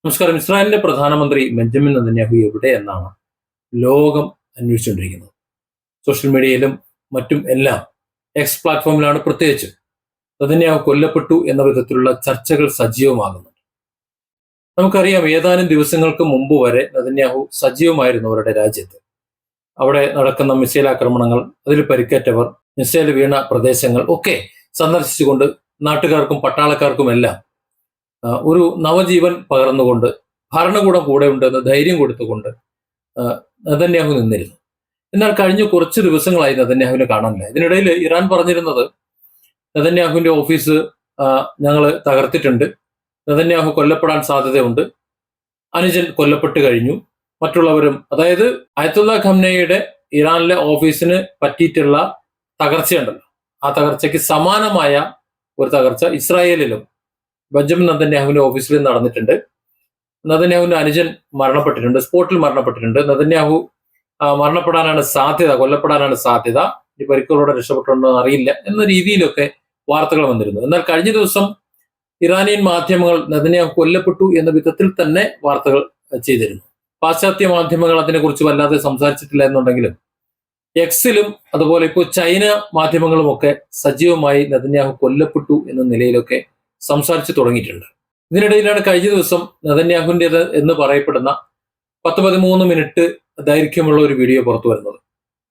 നമസ്കാരം. ഇസ്രായേലിന്റെ പ്രധാനമന്ത്രി ബെഞ്ചമിൻ നെതന്യാഹു എവിടെയെന്നാണ് ലോകം അന്വേഷിച്ചുകൊണ്ടിരിക്കുന്നത്. സോഷ്യൽ മീഡിയയിലും മറ്റും എല്ലാം, എക്സ് പ്ലാറ്റ്ഫോമിലാണ് പ്രത്യേകിച്ച്, നെതന്യാഹു കൊല്ലപ്പെട്ടു എന്ന വിധത്തിലുള്ള ചർച്ചകൾ സജീവമാകുന്നുണ്ട്. നമുക്കറിയാം, ഏതാനും ദിവസങ്ങൾക്ക് മുമ്പ് വരെ നെതന്യാഹു സജീവമായിരുന്നു അവരുടെ രാജ്യത്ത്. അവിടെ നടക്കുന്ന മിസൈൽ ആക്രമണങ്ങൾ, അതിൽ പരിക്കേറ്റവർ, മിസൈൽ വീണ പ്രദേശങ്ങൾ ഒക്കെ സന്ദർശിച്ചുകൊണ്ട് നാട്ടുകാർക്കും പട്ടാളക്കാർക്കുമെല്ലാം ഒരു നവജീവൻ പകർന്നുകൊണ്ട്, ഭരണകൂടം കൂടെ ഉണ്ടെന്ന് ധൈര്യം കൊടുത്തുകൊണ്ട് നെതന്യാഹു നിന്നിരുന്നു. എന്നാൽ കഴിഞ്ഞ കുറച്ച് ദിവസങ്ങളായി നെതന്യാഹുവിനെ കാണാനില്ല. ഇതിനിടയിൽ ഇറാൻ പറഞ്ഞിരുന്നത് നെതന്യാഹുവിന്റെ ഓഫീസ് ഞങ്ങൾ തകർത്തിട്ടുണ്ട്, നെതന്യാഹു കൊല്ലപ്പെടാൻ സാധ്യതയുണ്ട്, അനുജൻ കൊല്ലപ്പെട്ട് കഴിഞ്ഞു, മറ്റുള്ളവരും, അതായത് അയത്തുള്ള ഖംനയുടെ ഇറാനിലെ ഓഫീസിന് പറ്റിയിട്ടുള്ള തകർച്ചയുണ്ടല്ലോ, ആ തകർച്ചയ്ക്ക് സമാനമായ ഒരു തകർച്ച ഇസ്രായേലിലും ബെഞ്ചമിൻ നെതന്യാഹുവിന്റെ ഓഫീസിൽ നടന്നിട്ടുണ്ട്. നെതന്യാഹുവിന്റെ അനുജൻ മരണപ്പെട്ടിട്ടുണ്ട്, സ്പോട്ടിൽ മരണപ്പെട്ടിട്ടുണ്ട്. നെതന്യാഹു മരണപ്പെടാനാണ് സാധ്യത, കൊല്ലപ്പെടാനാണ് സാധ്യത, ഈ പരിക്കുകളോടെ രക്ഷപ്പെട്ടുണ്ടോ അറിയില്ല എന്ന രീതിയിലൊക്കെ വാർത്തകൾ വന്നിരുന്നു. എന്നാൽ കഴിഞ്ഞ ദിവസം ഇറാനിയൻ മാധ്യമങ്ങൾ നെതന്യാഹു കൊല്ലപ്പെട്ടു എന്ന വിധത്തിൽ തന്നെ വാർത്തകൾ ചെയ്തിരുന്നു. പാശ്ചാത്യ മാധ്യമങ്ങൾ അതിനെക്കുറിച്ച് വല്ലാതെ സംസാരിച്ചിട്ടില്ല എന്നുണ്ടെങ്കിലും എക്സിലും അതുപോലെ ഇപ്പോൾ ചൈന മാധ്യമങ്ങളും ഒക്കെ സജീവമായി നെതന്യാഹു കൊല്ലപ്പെട്ടു എന്ന നിലയിലൊക്കെ സംസാരിച്ചു തുടങ്ങിയിട്ടുണ്ട്. ഇതിനിടയിലാണ് കഴിഞ്ഞ ദിവസം നെതന്യാഹുവിൻ്റെത് എന്ന് പറയപ്പെടുന്ന 10-13 മിനിറ്റ് ദൈർഘ്യമുള്ള ഒരു വീഡിയോ പുറത്തു വരുന്നത്.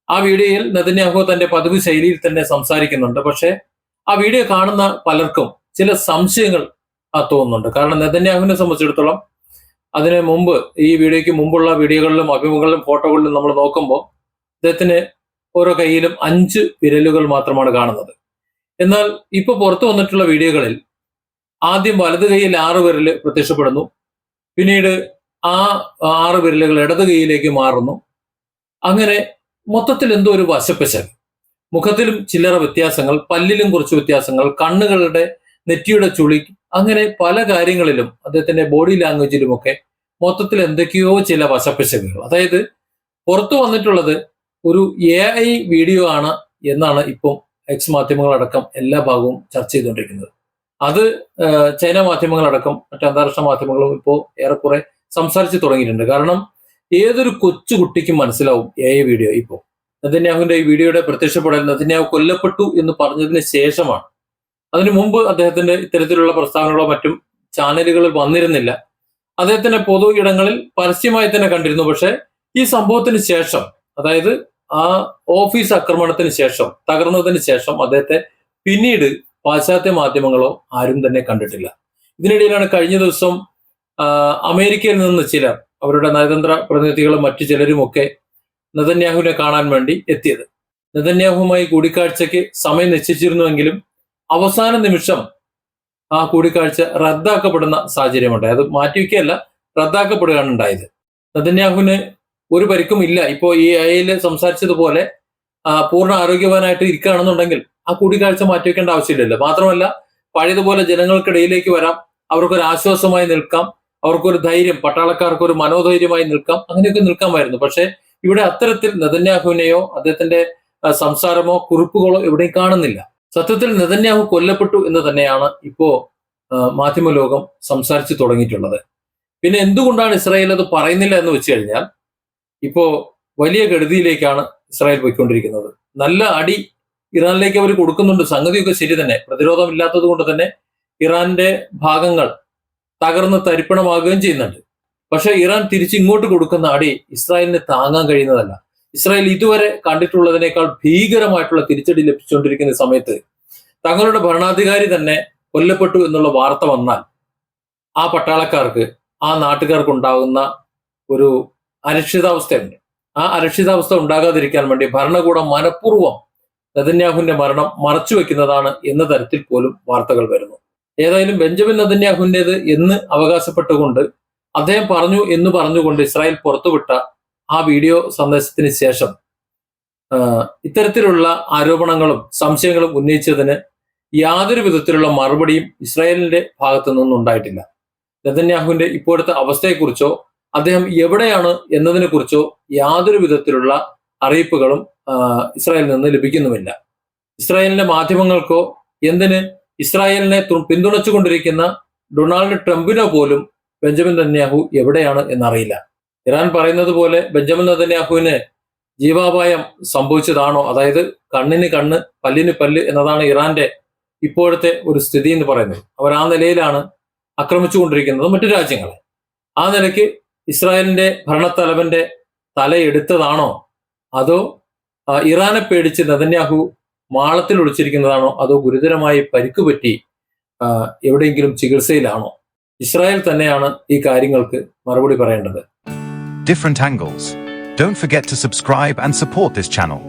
ആ വീഡിയോയിൽ നെതന്യാഹു തന്റെ പതിവ് ശൈലിയിൽ തന്നെ സംസാരിക്കുന്നുണ്ട്. പക്ഷേ ആ വീഡിയോ കാണുന്ന പലർക്കും ചില സംശയങ്ങൾ തോന്നുന്നുണ്ട്. കാരണം നെതന്യാഹുവിനെ സംബന്ധിച്ചിടത്തോളം അതിന് മുമ്പ്, ഈ വീഡിയോയ്ക്ക് മുമ്പുള്ള വീഡിയോകളിലും അഭിമുഖങ്ങളിലും ഫോട്ടോകളിലും നമ്മൾ നോക്കുമ്പോൾ അദ്ദേഹത്തിന് ഓരോ കൈയിലും 5 വിരലുകൾ മാത്രമാണ് കാണുന്നത്. എന്നാൽ ഇപ്പൊ പുറത്തു വന്നിട്ടുള്ള വീഡിയോകളിൽ ആദ്യം വലത് കൈയിൽ 6 വിരല് പ്രത്യക്ഷപ്പെടുന്നു, പിന്നീട് ആ 6 വിരലുകൾ ഇടത് കൈയിലേക്ക് മാറുന്നു. അങ്ങനെ മൊത്തത്തിൽ എന്തോ ഒരു വശപ്പശക്, മുഖത്തിലും ചില്ലറ വ്യത്യാസങ്ങൾ, പല്ലിലും കുറച്ച് വ്യത്യാസങ്ങൾ, കണ്ണുകളുടെ നെറ്റിയുടെ ചുളി, അങ്ങനെ പല കാര്യങ്ങളിലും അദ്ദേഹത്തിന്റെ ബോഡി ലാംഗ്വേജിലുമൊക്കെ മൊത്തത്തിൽ എന്തൊക്കെയോ ചില വശപ്പശകുകൾ. അതായത് പുറത്തു വന്നിട്ടുള്ളത് ഒരു AI വീഡിയോ ആണ് എന്നാണ് ഇപ്പോൾ എക്സ് മാധ്യമങ്ങളടക്കം എല്ലാ ഭാഗവും ചർച്ച ചെയ്തുകൊണ്ടിരിക്കുന്നത്. അത് ചൈന മാധ്യമങ്ങളടക്കം മറ്റ് അന്താരാഷ്ട്ര മാധ്യമങ്ങളും ഇപ്പോൾ ഏറെക്കുറെ സംസാരിച്ചു തുടങ്ങിയിട്ടുണ്ട്. കാരണം ഏതൊരു കൊച്ചു കുട്ടിക്കും മനസ്സിലാവും AI വീഡിയോ. ഇപ്പോൾ നെതന്യാഹുവിന്റെ ഈ വീഡിയോയുടെ പ്രത്യക്ഷപ്പെടൽ നെതന്യാഹു കൊല്ലപ്പെട്ടു എന്ന് പറഞ്ഞതിന് ശേഷമാണ്. അതിനു മുമ്പ് അദ്ദേഹത്തിന്റെ ഇത്തരത്തിലുള്ള പ്രസ്താവനകളോ മറ്റും ചാനലുകളിൽ വന്നിരുന്നില്ല. അദ്ദേഹത്തിന്റെ പൊതു ഇടങ്ങളിൽ പരസ്യമായി തന്നെ കണ്ടിരുന്നു. പക്ഷെ ഈ സംഭവത്തിന് ശേഷം, അതായത് ആ ഓഫീസ് ആക്രമണത്തിന് ശേഷം, തകർന്നതിന് ശേഷം അദ്ദേഹത്തെ പിന്നീട് പാശ്ചാത്യ മാധ്യമങ്ങളോ ആരും തന്നെ കണ്ടിട്ടില്ല. ഇതിനിടയിലാണ് കഴിഞ്ഞ ദിവസം അമേരിക്കയിൽ നിന്ന് ചിലർ, അവരുടെ നയതന്ത്ര പ്രതിനിധികളും മറ്റു ചിലരുമൊക്കെ നെതന്യാഹുവിനെ കാണാൻ വേണ്ടി എത്തിയത്. നെതന്യാഹുവുമായി കൂടിക്കാഴ്ചയ്ക്ക് സമയം നിശ്ചയിച്ചിരുന്നുവെങ്കിലും അവസാന നിമിഷം ആ കൂടിക്കാഴ്ച റദ്ദാക്കപ്പെടുന്ന സാഹചര്യമുണ്ടായി. അത് മാറ്റിവെക്കുകയല്ല, റദ്ദാക്കപ്പെടുകയാണ് ഉണ്ടായത്. നെതന്യാഹുവിന് ഒരു പരിക്കും ഇല്ല. ഇപ്പോൾ ഈ AI സംസാരിച്ചതുപോലെ പൂർണ്ണ ആരോഗ്യവാനായിട്ട് ഇരിക്കുകയാണെന്നുണ്ടെങ്കിൽ ആ കൂടിക്കാഴ്ച മാറ്റിവെക്കേണ്ട ആവശ്യമില്ലല്ലോ. മാത്രമല്ല, പഴയതുപോലെ ജനങ്ങൾക്കിടയിലേക്ക് വരാം, അവർക്കൊരു ആശ്വാസമായി നിൽക്കാം, അവർക്കൊരു ധൈര്യം, പട്ടാളക്കാർക്കൊരു മനോധൈര്യമായി നിൽക്കാം, അങ്ങനെയൊക്കെ നിൽക്കാമായിരുന്നു. പക്ഷെ ഇവിടെ അത്തരത്തിൽ നെതന്യാഹുവിനെയോ അദ്ദേഹത്തിന്റെ സംസാരമോ കുറിപ്പുകളോ എവിടെയും കാണുന്നില്ല. സത്യത്തിൽ നെതന്യാഹു കൊല്ലപ്പെട്ടു എന്ന് തന്നെയാണ് ഇപ്പോ മാധ്യമലോകം സംസാരിച്ചു തുടങ്ങിയിട്ടുള്ളത്. പിന്നെ എന്തുകൊണ്ടാണ് ഇസ്രായേൽ അത് പറയുന്നില്ല എന്ന് വെച്ച് കഴിഞ്ഞാൽ, ഇപ്പോ വലിയ ഗതിയിലേക്കാണ് ഇസ്രായേൽ പോയിക്കൊണ്ടിരിക്കുന്നത്. നല്ല അടി ഇറാനിലേക്ക് അവർ കൊടുക്കുന്നുണ്ട്. സംഗതിയൊക്കെ ശരി തന്നെ, പ്രതിരോധമില്ലാത്തത് കൊണ്ട് തന്നെ ഇറാന്റെ ഭാഗങ്ങൾ തകർന്ന് തരിപ്പണമാകുകയും ചെയ്യുന്നുണ്ട്. പക്ഷെ ഇറാൻ തിരിച്ചിങ്ങോട്ട് കൊടുക്കുന്ന അടി ഇസ്രായേലിന് താങ്ങാൻ കഴിയുന്നതല്ല. ഇസ്രായേൽ ഇതുവരെ കണ്ടിട്ടുള്ളതിനേക്കാൾ ഭീകരമായിട്ടുള്ള തിരിച്ചടി ലഭിച്ചുകൊണ്ടിരിക്കുന്ന സമയത്ത് തങ്ങളുടെ ഭരണാധികാരി തന്നെ കൊല്ലപ്പെട്ടു എന്നുള്ള വാർത്ത വന്നാൽ ആ പട്ടാളക്കാർക്ക്, ആ നാട്ടുകാർക്ക് ഉണ്ടാകുന്ന ഒരു അരക്ഷിതാവസ്ഥയുണ്ട്. ആ അരക്ഷിതാവസ്ഥ ഉണ്ടാകാതിരിക്കാൻ വേണ്ടി ഭരണകൂടം മനഃപൂർവ്വം നെതന്യാഹുവിന്റെ മരണം മറച്ചു വെക്കുന്നതാണ് എന്ന തരത്തിൽ പോലും വാർത്തകൾ വരുന്നു. ഏതായാലും ബെഞ്ചമിൻ നെതന്യാഹുവിൻ്റെത് എന്ന് അവകാശപ്പെട്ടുകൊണ്ട്, അദ്ദേഹം പറഞ്ഞു എന്ന് പറഞ്ഞുകൊണ്ട് ഇസ്രായേൽ പുറത്തുവിട്ട ആ വീഡിയോ സന്ദേശത്തിന് ശേഷം ഇത്തരത്തിലുള്ള ആരോപണങ്ങളും സംശയങ്ങളും ഉന്നയിച്ചതിന് യാതൊരു വിധത്തിലുള്ള മറുപടിയും ഇസ്രായേലിന്റെ ഭാഗത്തു നിന്നും ഉണ്ടായിട്ടില്ല. നെതന്യാഹുവിന്റെ ഇപ്പോഴത്തെ അവസ്ഥയെക്കുറിച്ചോ അദ്ദേഹം എവിടെയാണ് എന്നതിനെ കുറിച്ചോ യാതൊരു വിധത്തിലുള്ള അറിയിപ്പുകളും ഇസ്രായേലിൽ നിന്ന് ലഭിക്കുന്നുമില്ല. ഇസ്രായേലിന്റെ മാധ്യമങ്ങൾക്കോ എന്തിന് ഇസ്രായേലിനെ പിന്തുണച്ചുകൊണ്ടിരിക്കുന്ന ഡൊണാൾഡ് ട്രംപിനോ പോലും ബെഞ്ചമിൻ നെതന്യാഹു എവിടെയാണ് എന്നറിയില്ല. ഇറാൻ പറയുന്നത് പോലെ ബെഞ്ചമിൻ നെതന്യാഹുവിന് ജീവാപായം സംഭവിച്ചതാണോ, അതായത് കണ്ണിന് കണ്ണ് പല്ലിന് പല്ല് എന്നതാണ് ഇറാന്റെ ഇപ്പോഴത്തെ ഒരു സ്ഥിതി എന്ന് പറയുന്നത്. അവർ ആ നിലയിലാണ് ആക്രമിച്ചുകൊണ്ടിരിക്കുന്നത് മറ്റു രാജ്യങ്ങളെ. ആ നിലയ്ക്ക് ഇസ്രായേലിന്റെ ഭരണത്തലവന്റെ തലയെടുത്തതാണോ, അതോ ഇറാനെ പേടിച്ച് നെതന്യാഹു മാളത്തിൽ ഒളിച്ചിരിക്കുന്നതാണോ, അതോ ഗുരുതരമായി പരിക്കുപറ്റി എവിടെയെങ്കിലും ചികിത്സയിലാണോ? ഇസ്രായേൽ തന്നെയാണ് ഈ കാര്യങ്ങൾക്ക് മറുപടി പറയേണ്ടത്. Different angles. Don't forget to subscribe and support this channel.